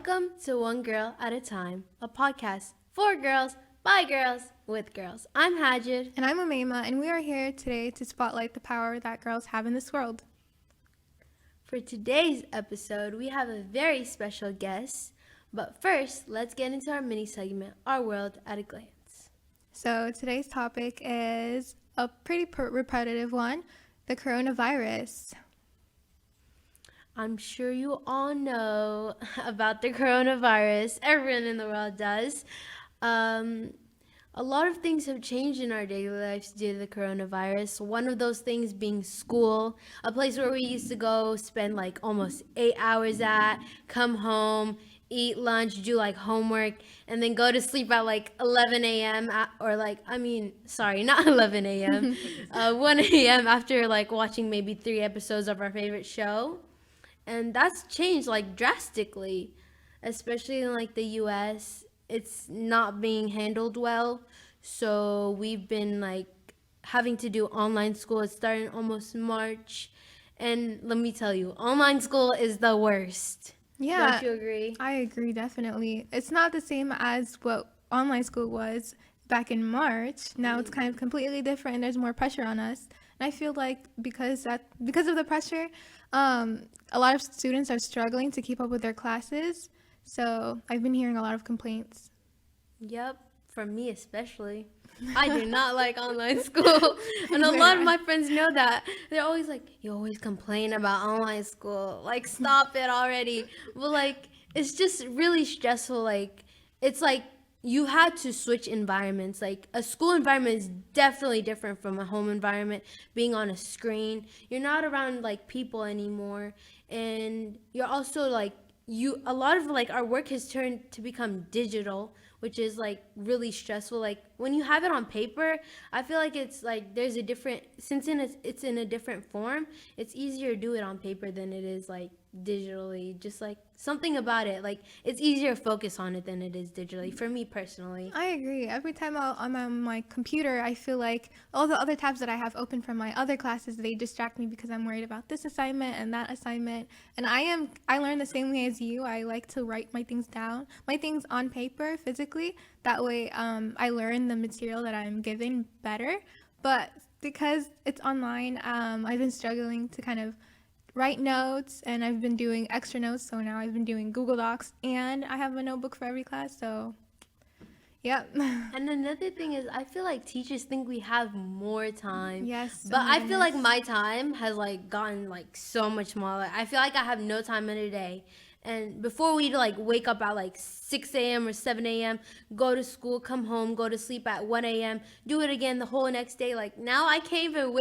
Welcome to One Girl at a Time, a podcast for girls, by girls, with girls. I'm Hajid. And I'm Umayma, and we are here today to spotlight the power that girls have in this world. For today's episode, we have a very special guest. But first, let's get into our mini segment, Our World at a Glance. So today's topic is a pretty repetitive one, the coronavirus. I'm sure you all know about the coronavirus. Everyone in the world does. A lot of things have changed in our daily lives due to the coronavirus. One of those things being school, a place where we used to go spend like almost 8 hours at, come home, eat lunch, do like homework, and then go to sleep at like 11 a.m. Not 11 a.m., 1 a.m. after like watching maybe 3 episodes of our favorite show. And that's changed like drastically, especially in like the US. It's not being handled well. So we've been like having to do online school. It's starting almost March. And let me tell you, online school is the worst. Yeah. Don't you agree? I agree, definitely. It's not the same as what online school was back in March. Now it's kind of completely different and there's more pressure on us. And I feel like because of the pressure, a lot of students are struggling to keep up with their classes. So I've been hearing a lot of complaints. Yep, for me especially. I do not like online school. And a lot of my friends know that. They're always like, you always complain about online school. Like, stop it already. But, like, it's just really stressful. Like, it's like you had to switch environments. Like, a school environment is definitely different from a home environment. Being on a screen, you're not around, like, people anymore. And you're also, like, a lot of like our work has turned to become digital, which is like really stressful. Like when you have it on paper, I feel like it's like there's a different, since it's in a different form, it's easier to do it on paper than it is like digitally. Just like something about it, like it's easier to focus on it than it is digitally, for me personally. I agree. Every time I'm on my computer, I feel like all the other tabs that I have open from my other classes, they distract me because I'm worried about this assignment and that assignment. And I learn the same way as you. I like to write my things down, my things on paper physically. That way I learn the material that I'm given better. But because it's online, I've been struggling to kind of write notes, and I've been doing extra notes. So now I've been doing Google Docs, and I have a notebook for every class. So yep. And another thing is, I feel like teachers think we have more time. Yes. But I feel like my time has like gotten like so much smaller. I feel like I have no time in a day. And before we'd like wake up at like 6 a.m. or 7 a.m., go to school, come home, go to sleep at 1 a.m., do it again the whole next day. Like now I can't even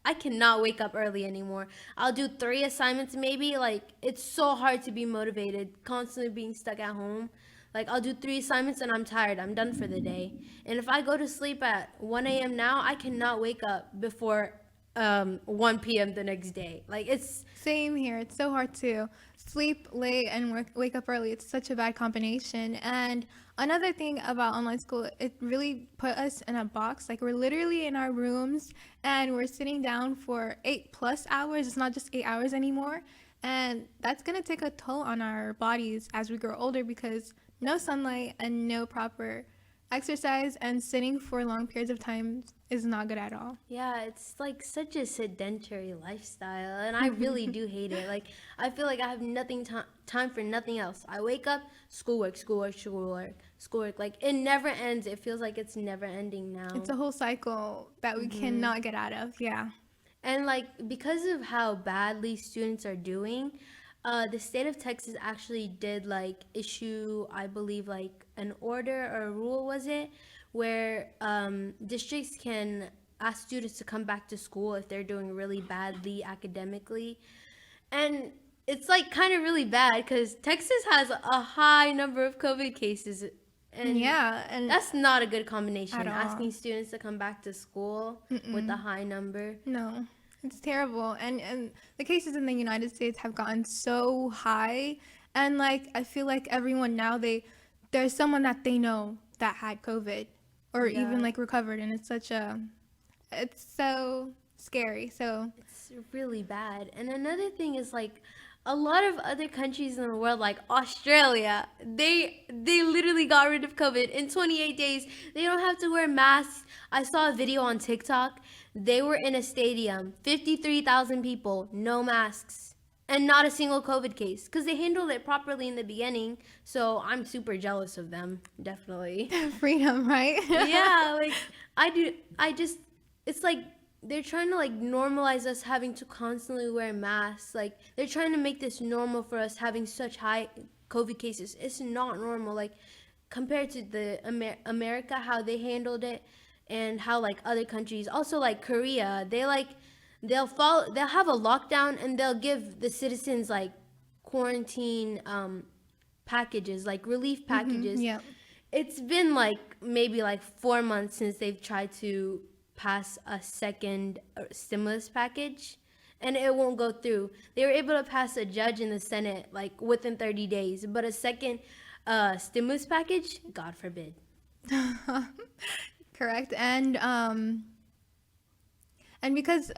I cannot wake up early anymore. I'll do 3 assignments maybe. Like it's so hard to be motivated, constantly being stuck at home. Like I'll do 3 assignments and I'm tired. I'm done for the day. And if I go to sleep at 1 a.m. now, I cannot wake up before 1 p.m. the next day. Like it's same here. It's so hard to sleep late and wake up early. It's such a bad combination. And another thing about online school, it really put us in a box. Like we're literally in our rooms and we're sitting down for 8+ hours. It's not just 8 hours anymore. And that's going to take a toll on our bodies as we grow older because no sunlight and no proper exercise and sitting for long periods of time is not good at all. Yeah, it's like such a sedentary lifestyle, and I really do hate it. Like I feel like I have time for nothing else. I wake up, schoolwork. Like it never ends. It feels like it's never ending now. It's a whole cycle that we cannot get out of. Yeah. And like because of how badly students are doing, the state of Texas actually did like issue, I believe, like an order or a rule, was it, where districts can ask students to come back to school if they're doing really badly academically. And it's like kind of really bad because Texas has a high number of COVID cases. And yeah, and that's not a good combination, at all. Asking students to come back to school with a high number. No. It's terrible. And the cases in the United States have gotten so high. And like, I feel like everyone now, there's someone that they know that had COVID or even like recovered. And it's so scary. So it's really bad. And another thing is like, a lot of other countries in the world, like Australia, they literally got rid of COVID in 28 days. They don't have to wear masks. I saw a video on TikTok. They were in a stadium, 53,000 people, no masks, and not a single COVID case because they handled it properly in the beginning. So I'm super jealous of them, definitely. Freedom, right? Yeah, like I just, it's like they're trying to like normalize us having to constantly wear masks. Like they're trying to make this normal for us having such high COVID cases. It's not normal. Like compared to the America, how they handled it, and how like other countries, also like Korea, they'll have a lockdown and they'll give the citizens like quarantine packages, like relief packages. Yeah. It's been like maybe like 4 months since they've tried to pass a second stimulus package, and it won't go through. They were able to pass a judge in the Senate like within 30 days, but a second stimulus package, God forbid. Correct. And because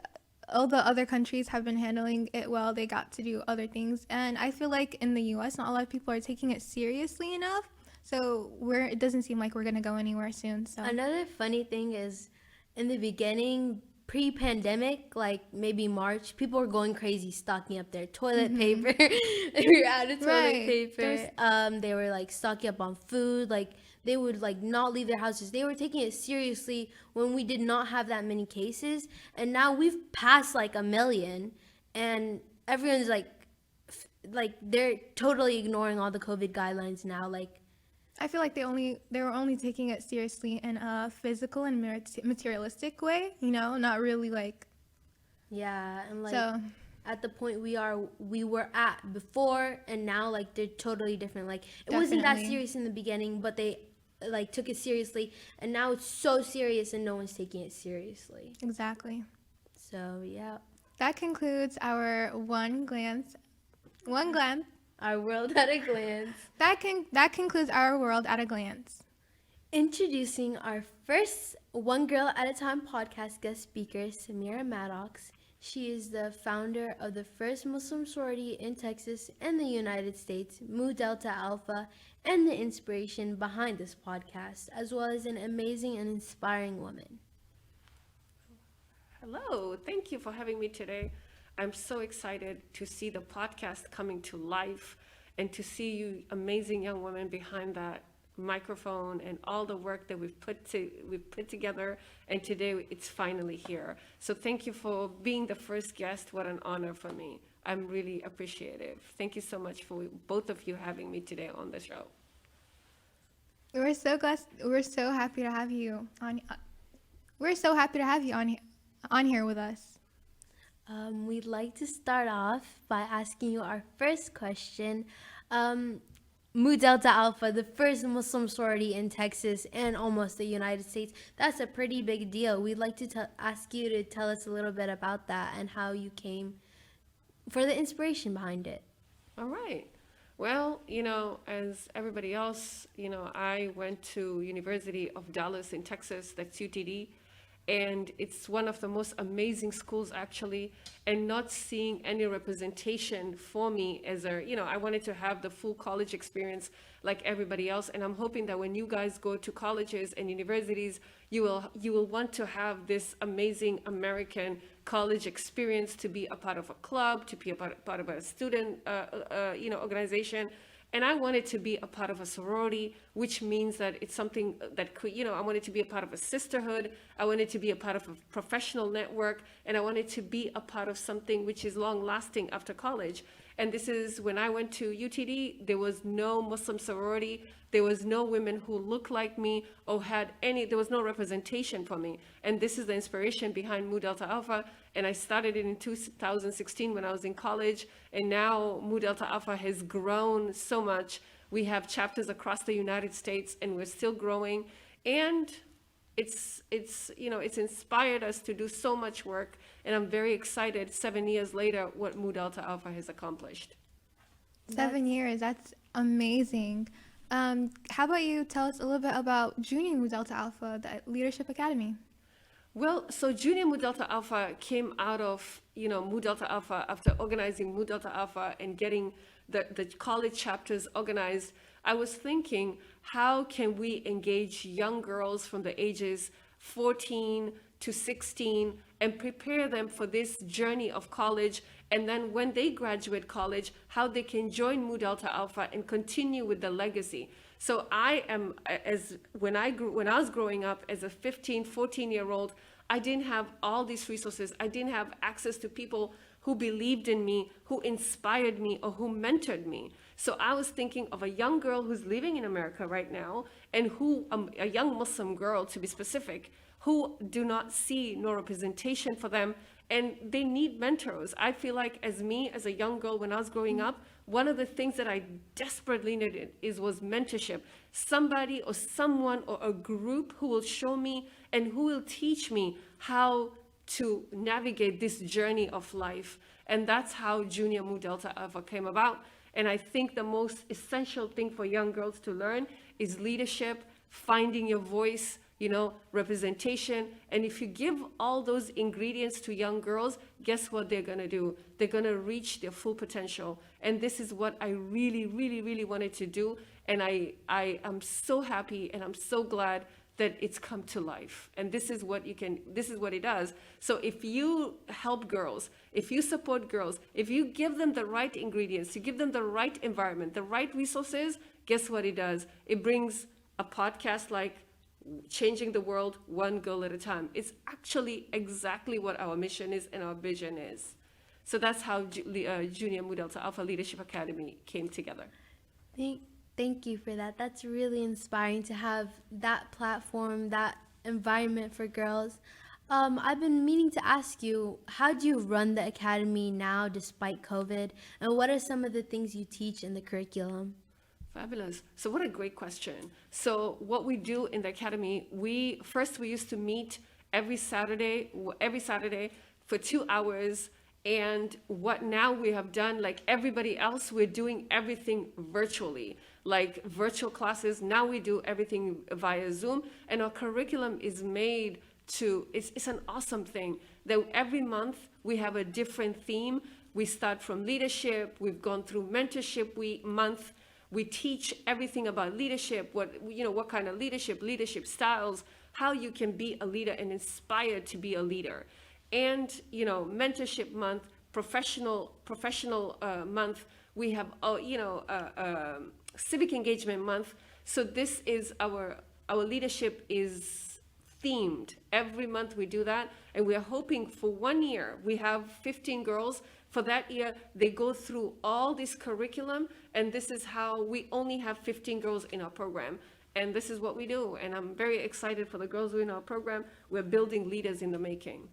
all the other countries have been handling it well, they got to do other things. And I feel like in the US, not a lot of people are taking it seriously enough. So it doesn't seem like we're going to go anywhere soon. So Another funny thing is, in the beginning, pre-pandemic, like maybe March, people were going crazy stocking up their toilet paper. They were out of toilet Right. paper. They were like stocking up on food. Like they would like not leave their houses. They were taking it seriously when we did not have that many cases. And now we've passed like 1 million, and everyone's like they're totally ignoring all the COVID guidelines now. Like, I feel like they were only taking it seriously in a physical and materialistic way, not really like. yeah, and like So at the point we were at before, and now like they're totally different. Like it wasn't that Definitely. serious in the beginning, but they like took it seriously, and now it's so serious and no one's taking it seriously. exactly. So yeah, That concludes our one glance. our world at a glance. That concludes our world at a glance. Introducing our first One Girl at a Time podcast guest speaker, Samira Maddox. She is the founder of the First Muslim Sorority in Texas and the United States, Mu Delta Alpha, and the inspiration behind this podcast, as well as an amazing and inspiring woman. Hello, thank you for having me today. I'm so excited to see the podcast coming to life and to see you amazing young women behind that microphone and all the work that we've put together, and today it's finally here. So thank you for being the first guest. What an honor for me. I'm really appreciative. Thank you so much for both of you having me today on the show. We're so glad. We're so happy to have you on. We're so happy to have you on here with us. We'd like to start off by asking you our first question. Mu Delta Alpha, the first Muslim sorority in Texas and almost the United States. That's a pretty big deal. We'd like to ask you to tell us a little bit about that and how you came, for the inspiration behind it. All right. Well, as everybody else, I went to University of Dallas in Texas, that's UTD. And it's one of the most amazing schools, actually, and not seeing any representation for me as I wanted to have the full college experience like everybody else. And I'm hoping that when you guys go to colleges and universities, you will want to have this amazing American college experience, to be a part of a club, to be a part of a student, organization. And I wanted to be a part of a sorority, which means that it's something that could, I wanted to be a part of a sisterhood. I wanted to be a part of a professional network, and I wanted to be a part of something which is long lasting after college. And this is when I went to UTD, there was no Muslim sorority. There was no women who looked like me or there was no representation for me. And this is the inspiration behind Mu Delta Alpha. And I started it in 2016 when I was in college. And now Mu Delta Alpha has grown so much. We have chapters across the United States, and we're still growing. And it's inspired us to do so much work. And I'm very excited 7 years later what Mu Delta Alpha has accomplished. 7 years. That's amazing. How about you tell us a little bit about Junior Mu Delta Alpha, the Leadership Academy? Well, so Junior Mu Delta Alpha came out of, Mu Delta Alpha after organizing Mu Delta Alpha and getting the college chapters organized. I was thinking, how can we engage young girls from the ages 14 to 16 and prepare them for this journey of college? And then when they graduate college, how they can join Mu Delta Alpha and continue with the legacy. So when I was growing up as a 15, 14-year-old, I didn't have all these resources. I didn't have access to people who believed in me, who inspired me, or who mentored me. So I was thinking of a young girl who's living in America right now, and a young Muslim girl to be specific, who do not see no representation for them, and they need mentors. I feel like as a young girl when I was growing up, one of the things that I desperately needed was mentorship. Somebody or someone or a group who will show me and who will teach me how to navigate this journey of life. And that's how Junior Mu Delta Alpha came about. And I think the most essential thing for young girls to learn is leadership, finding your voice, representation. And if you give all those ingredients to young girls, guess what they're going to do? They're going to reach their full potential. And this is what I really, really, really wanted to do. And I am so happy and I'm so glad that it's come to life. And this is what it does. So if you help girls, if you support girls, if you give them the right ingredients, you give them the right environment, the right resources, guess what it does? It brings a podcast like Changing the World One Girl at a Time. It's actually exactly what our mission is and our vision is. So that's how Junior Mu Delta Alpha Leadership Academy came together. Thank you for that. That's really inspiring to have that platform, that environment for girls. I've been meaning to ask you, how do you run the academy now despite COVID? And what are some of the things you teach in the curriculum? Fabulous. So what a great question. So what we do in the academy, we used to meet every Saturday for 2 hours. And what now we have done, like everybody else, we're doing everything virtually, like virtual classes. Now we do everything via Zoom, and our curriculum is made it's an awesome thing that every month we have a different theme. We start from leadership. We've gone through mentorship month. We teach everything about leadership, what kind of leadership styles, how you can be a leader and inspired to be a leader. And, mentorship month, professional month, we have, civic engagement month. So this is our leadership is themed. Every month we do that. And we are hoping for 1 year, we have 15 girls. For that year, they go through all this curriculum. And this is how we only have 15 girls in our program. And this is what we do. And I'm very excited for the girls who are in our program. We're building leaders in the making.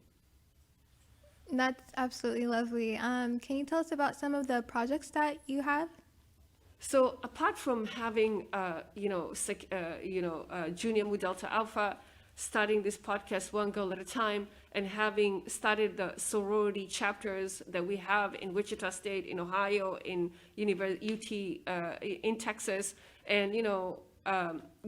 That's absolutely lovely. Can you tell us about some of the projects that you have? So apart from having, Junior Mu Delta Alpha, starting this podcast One Girl at a Time, and having started the sorority chapters that we have in Wichita State, in Ohio, in UT, in Texas, and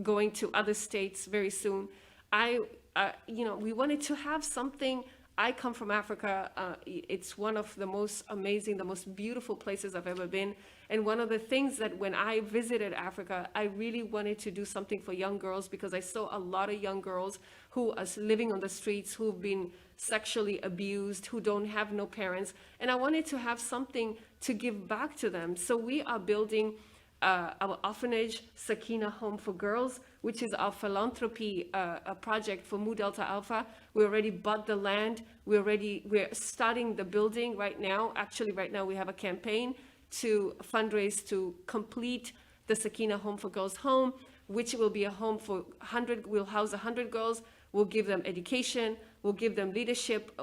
going to other states very soon. We wanted to have something. I come from Africa. It's one of the most amazing, the most beautiful places I've ever been. And one of the things that when I visited Africa, I really wanted to do something for young girls, because I saw a lot of young girls who are living on the streets, who've been sexually abused, who don't have no parents. And I wanted to have something to give back to them. So we are building our orphanage, Sakina Home for Girls, which is our philanthropy a project for Mu Delta Alpha. We already bought the land. We're starting the building right now. Actually, right now we have a campaign to fundraise to complete the Sakina Home for Girls home, which will be a home for 100. We'll house 100 girls. We'll give them education. We'll give them leadership,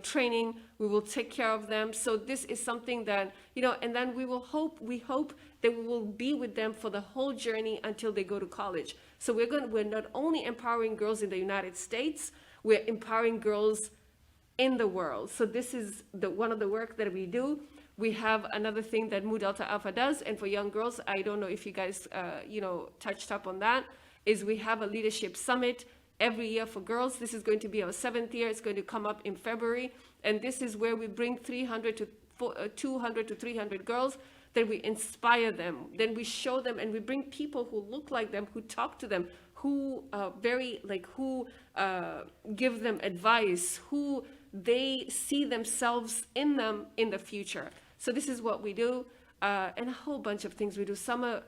training. We will take care of them. So this is something that, and then we hope that we will be with them for the whole journey until they go to college. So we're not only empowering girls in the United States, we're empowering girls in the world. So this is one of the work that we do. We have another thing that Mu Delta Alpha does, and for young girls, I don't know if you guys, touched up on that, is we have a leadership summit every year for girls. This is going to be our 7th year. It's going to come up in February. And this is where we bring 200 to 300 girls. Then we inspire them. Then we show them, and we bring people who look like them, who talk to them, who give them advice, who they see themselves in them in the future. So this is what we do, and a whole bunch of things we do. Summer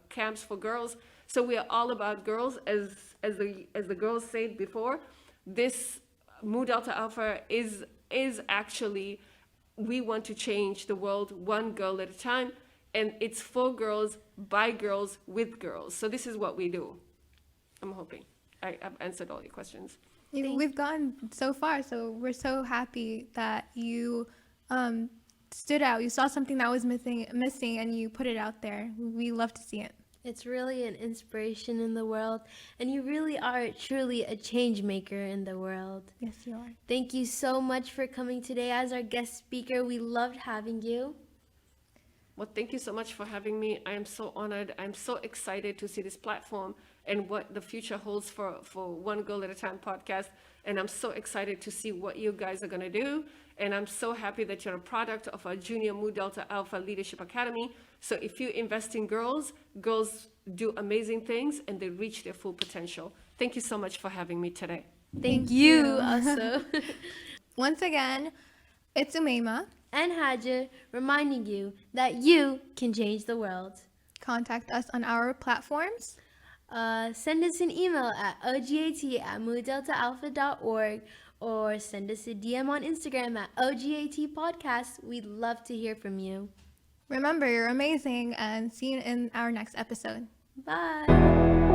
camps for girls. So we are all about girls, as the girls said before. This Mu Delta Alpha is actually, we want to change the world one girl at a time, and it's for girls, by girls, with girls. So this is what we do. I'm hoping I've answered all your questions. We've gone so far, so we're so happy that you stood out. You saw something that was missing, and you put it out there. We love to see it. It's really an inspiration in the world, and you really are truly a change maker in the world. Yes, you are. Thank you so much for coming today as our guest speaker. We loved having you. Well, thank you so much for having me. I am so honored. I'm so excited to see this platform and what the future holds for One Girl at a Time podcast. And I'm so excited to see what you guys are going to do. And I'm so happy that you're a product of our Junior Mu Delta Alpha Leadership Academy. So if you invest in girls, girls do amazing things and they reach their full potential. Thank you so much for having me today. Thank you also. Once again, it's Umaima And Haja reminding you that you can change the world. Contact us on our platforms. Send us an email at ogat@mudeltaalpha.org or send us a DM on Instagram at ogatpodcast. We'd love to hear from you. Remember, you're amazing, and see you in our next episode. Bye.